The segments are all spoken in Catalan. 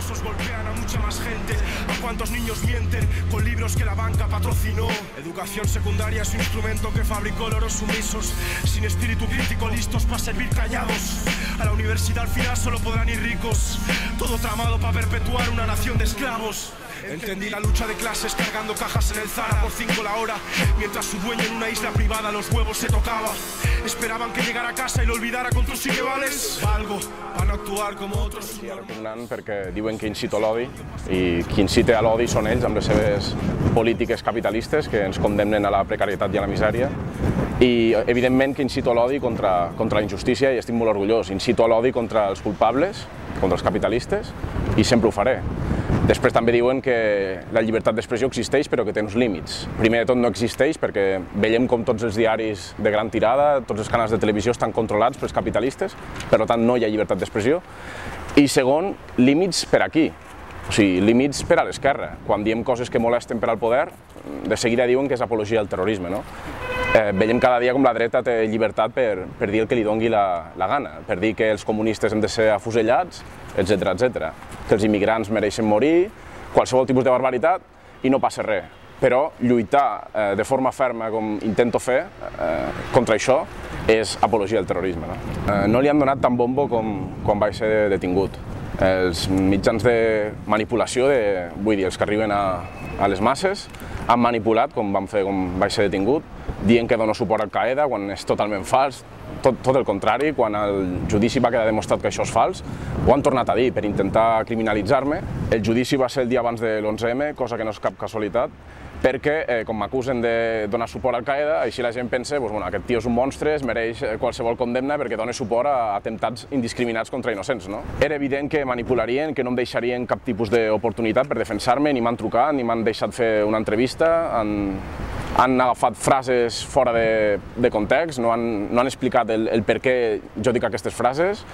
presos golpean a mucha más gente. ¿A cuántos niños mienten con libros que la banca patrocinó? Educación secundaria es un instrumento que fabricó loros sumisos, sin espíritu crítico, listos para servir callados. A la universidad al final solo podrán ir ricos, todo tramado para perpetuar una nación de esclavos. Entendí la lucha de clases cargando cajas en el Zara por 5 la hora, mientras su dueño en una isla privada los huevos se tocaba. Esperaban que llegara a casa y lo olvidara con tus sí que vales. Valgo para no actuar como otros. Sí, repugnant perquè diuen que incito a l'odi i qui incita a l'odi són ells amb les seves polítiques capitalistes que ens condemnen a la precarietat i a la misèria. I evidentment que incito a l'odi contra la injustícia i estic molt orgullós. Incito a l'odi contra els culpables, contra els capitalistes i sempre ho faré. Després també diuen que la llibertat d'expressió existeix però que té uns límits. Primer de tot no existeix perquè veiem com tots els diaris de gran tirada, tots els canals de televisió estan controlats pels capitalistes, per tant no hi ha llibertat d'expressió. I segon, límits per aquí, o sigui, límits per a l'esquerra. Quan diem coses que molesten per al poder, de seguida diuen que és apologia al terrorisme, no? Veiem cada dia com la dreta té llibertat per dir el que li doni la gana, per dir que els comunistes hem de ser afusellats, etc etc. Que els immigrants mereixen morir, qualsevol tipus de barbaritat i no passa res. Però lluitar de forma ferma, com intento fer, contra això, és apologia al terrorisme. No li han donat tant bombo com quan vaig ser detingut. Els mitjans de manipulació, vull dir, els que arriben a les masses, han manipulat, com vam fer quan vaig ser detingut, dient que dono suport a Al-Qaeda quan és totalment fals, tot el contrari, quan el judici va quedar demostrat que això és fals, ho han tornat a dir per intentar criminalitzar-me. El judici va ser el dia abans de l'11M, cosa que no és cap casualitat, perquè com m'acusen de donar suport a Al-Qaeda, així la gent pensa que aquest tio és un monstre, es mereix qualsevol condemna perquè dona suport a atemptats indiscriminats contra innocents. Era evident que manipularien, que no em deixarien cap tipus d'oportunitat per defensar-me, ni m'han trucat, ni m'han deixat fer una entrevista, han agafat frases fora de context, no han explicat el per què jo dic aquestes frases,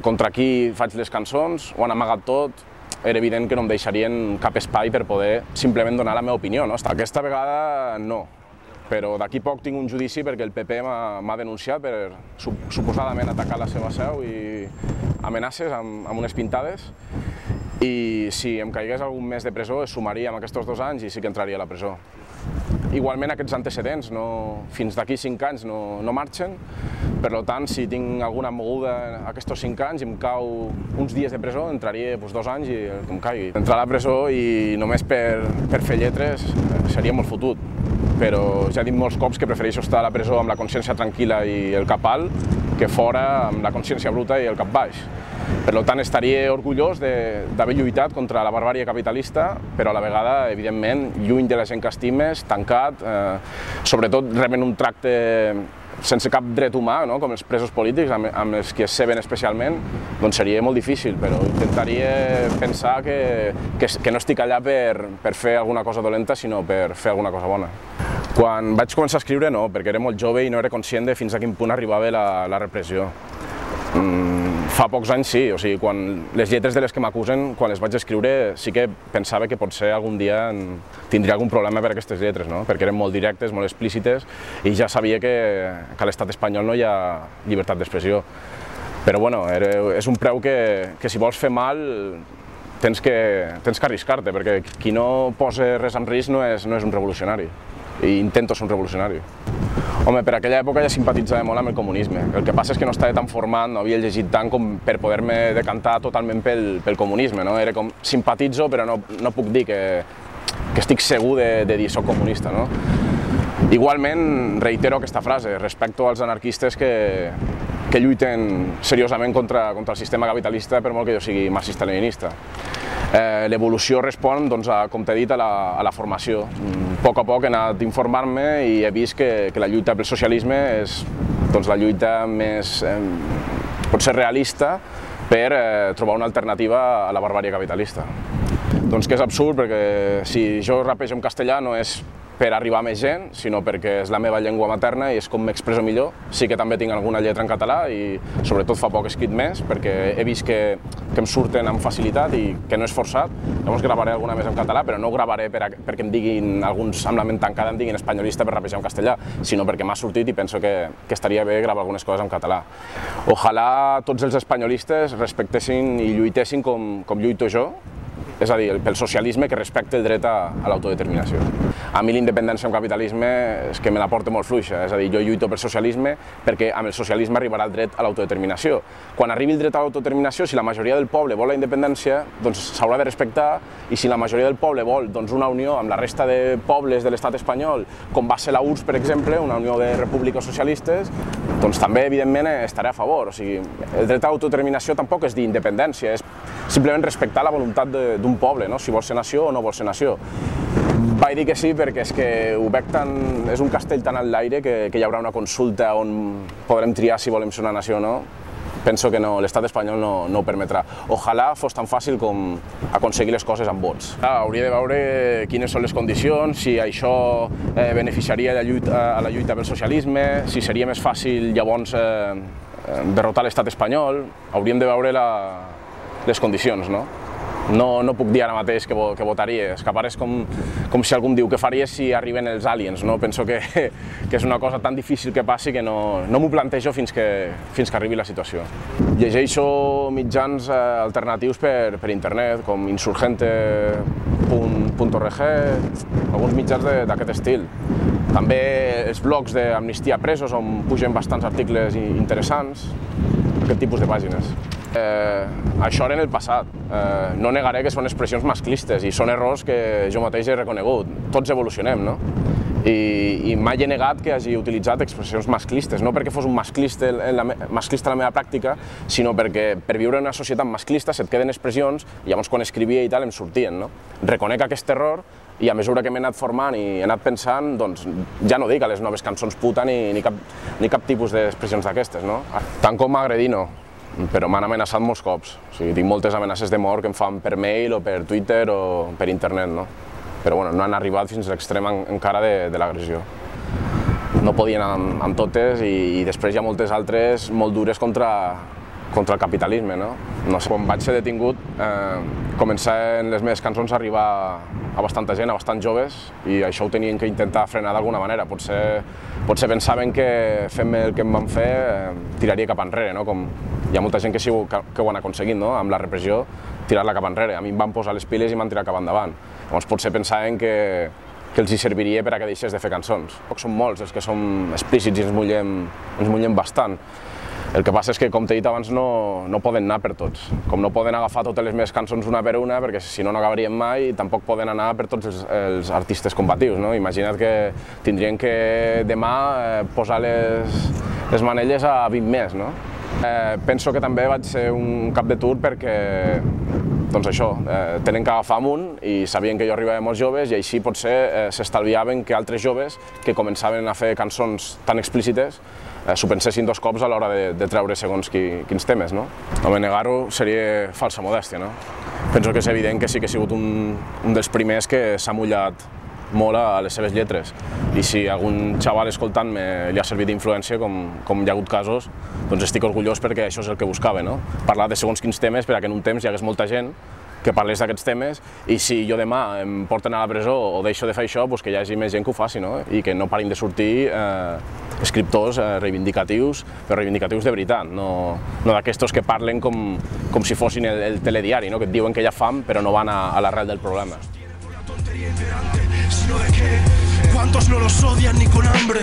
contra qui faig les cançons, ho han amagat tot. Era evident que no em deixarien cap espai per poder simplement donar la meva opinió. Aquesta vegada no, però d'aquí poc tinc un judici perquè el PP m'ha denunciat per suposadament atacar la seva seu i amenaces amb unes pintades. I si em caigués algun mes de presó es sumaria amb aquests 2 anys i sí que entraria a la presó. Igualment aquests antecedents fins d'aquí 5 anys no marxen, per tant si tinc alguna moguda aquests 5 anys i em cau uns dies de presó entraria 2 anys i el que em caigui. Entrar a la presó i només per fer lletres seria molt fotut, però ja he dit molts cops que prefereixo estar a la presó amb la consciència tranquil·la i el cap alt que fora amb la consciència bruta i el cap baix. Per tant, estaria orgullós d'haver lluitat contra la barbària capitalista, però a la vegada, evidentment, lluny de la gent que estimes, tancat, sobretot rebent un tracte sense cap dret humà, com els presos polítics, amb els que es ceben especialment, doncs seria molt difícil, però intentaria pensar que no estic allà per fer alguna cosa dolenta, sinó per fer alguna cosa bona. Quan vaig començar a escriure no, perquè era molt jove i no era conscient de fins a quin punt arribava la repressió. Fa pocs anys sí, o sigui, quan les lletres de les que m'acusen, quan les vaig escriure, sí que pensava que potser algun dia tindria algun problema per aquestes lletres, perquè eren molt directes, molt explícites, i ja sabia que a l'estat espanyol no hi ha llibertat d'expressió. Però bueno, és un preu que si vols fer mal tens que arriscar-te, perquè qui no posa res en risc no és un revolucionari, i intento ser un revolucionari. Home, per aquella època ja simpatitzava molt amb el comunisme. El que passa és que no estava tan format, no havia llegit tant com per poder-me decantar totalment pel comunisme. Era com simpatitzo, però no puc dir que estic segur de dir soc comunista. Igualment, reitero aquesta frase, respecto als anarquistes que lluiten seriosament contra el sistema capitalista, per molt que jo sigui marxista-leninista. L'evolució respon, com t'he dit, a la formació. A poc he anat informant-me i he vist que la lluita pel socialisme és la lluita més, potser realista, per trobar una alternativa a la barbària capitalista. Doncs que és absurd, perquè si jo rapejo en castellà no és per arribar a més gent, sinó perquè és la meva llengua materna i és com m'expresso millor. Sí que també tinc alguna lletra en català i sobretot fa poc he escrit més perquè he vist que em surten amb facilitat i que no és forçat. Llavors gravaré alguna més en català, però no gravaré perquè em diguin, alguns amb la ment tancada em diguin espanyolista per rapejar en castellà, sinó perquè m'ha sortit i penso que estaria bé gravar algunes coses en català. Ojalà tots els espanyolistes respectessin i lluitessin com lluito jo, és a dir, pel socialisme que respecta el dret a l'autodeterminació. A mi l'independència amb capitalisme és que me la porta molt fluixa, és a dir, jo lluito pel socialisme perquè amb el socialisme arribarà el dret a l'autodeterminació. Quan arribi el dret a l'autodeterminació, si la majoria del poble vol la independència, doncs s'haurà de respectar, i si la majoria del poble vol una unió amb la resta de pobles de l'estat espanyol, com va ser la URSS, per exemple, una unió de repúbliques socialistes, doncs també, evidentment, estaré a favor. O sigui, el dret a l'autodeterminació tampoc és dir independència, és simplement respectar la voluntat d'un poble, no? Si vol ser nació o no vol ser nació. Vaig dir que sí perquè és que ho veig tan... és un castell tan en l'aire que hi haurà una consulta on podrem triar si volem ser una nació o no. Penso que no, l'estat espanyol no ho permetrà. Ojalà fos tan fàcil com aconseguir les coses amb vots. Hauria de veure quines són les condicions, si això beneficiaria a la lluita pel socialisme, si seria més fàcil llavors derrotar l'estat espanyol. Hauríem de veure les condicions, no? No puc dir ara mateix que votaria, és que és com si algú em diu què faries si arriben els aliens, no? Penso que és una cosa tan difícil que passi que no m'ho plantejo fins que arribi la situació. Llegeixo mitjans alternatius per internet, com insurgente.org, alguns mitjans d'aquest estil. També els blogs d'Amnistia Presos, on pugen bastants articles interessants, aquest tipus de pàgines. Això era en el passat. No negaré que són expressions masclistes i són errors que jo mateix he reconegut. Tots evolucionem, no? I mai he negat que hagi utilitzat expressions masclistes, no perquè fos un masclista en la meva pràctica, sinó perquè per viure en una societat masclista se't queden expressions i llavors quan escrivia i tal em sortien, no? Reconec aquest error i a mesura que m'he anat formant i he anat pensant, doncs ja no dic a les noves cançons puta ni cap tipus d'expressions d'aquestes, no? Tant com m'agredir, no. Però m'han amenaçat molts cops. O sigui, tinc moltes amenaces de mort que em fan per mail o per Twitter o per internet, no? Però bueno, no han arribat fins a l'extrem encara de l'agressió. No podien amb totes i després hi ha moltes altres molt dures contra el capitalisme, no? No sé, quan vaig ser detingut, començaven les meves cançons a arribar a bastanta gent, a bastants joves, i això ho tenien que intentar frenar d'alguna manera. Potser pensaven que fent el que em van fer tiraria cap enrere, no? Com hi ha molta gent que sí que ho han aconseguit, no? Amb la repressió, tirar-la cap enrere. A mi em van posar les piles i m'han tirat cap endavant. Llavors potser pensaven que els hi serviria per a que deixés de fer cançons. Són molts els que som explícits i ens mullem bastant. El que passa és que, com t'he dit abans, no poden anar per tots. Com no poden agafar totes les meves cançons una per una, perquè si no acabarien mai, tampoc poden anar per tots els artistes combatius, no? Imagina't que tindrien que demà posar les manelles a 20 més, no? Penso que també vaig ser un cap de turc perquè, doncs això, tenen que agafar amunt i sabien que jo arribava molt joves i així potser s'estalviaven que altres joves que començaven a fer cançons tan explícites s'ho pensessin dos cops a l'hora de treure segons quins temes, no? Home, negar-ho seria falsa modèstia, no? Penso que és evident que sí que he sigut un dels primers que s'ha mullat molt a les seves lletres. I si algun xaval escoltant-me li ha servit d'influència, com hi ha hagut casos, doncs estic orgullós perquè això és el que buscava, no? Parlar de segons quins temes per a que en un temps hi hagués molta gent que parlés d'aquests temes i si jo demà em porten a la presó o deixo de fer això, doncs que hi hagi més gent que ho faci, no? I que no parin de sortir escriptors reivindicatius, però reivindicatius de veritat, no d'aquestos que parlen com si fossin el telediari, no? Que et diuen que hi ha fam però no van a l'arrel del problema. ¿Cuántos no los odian ni con hambre?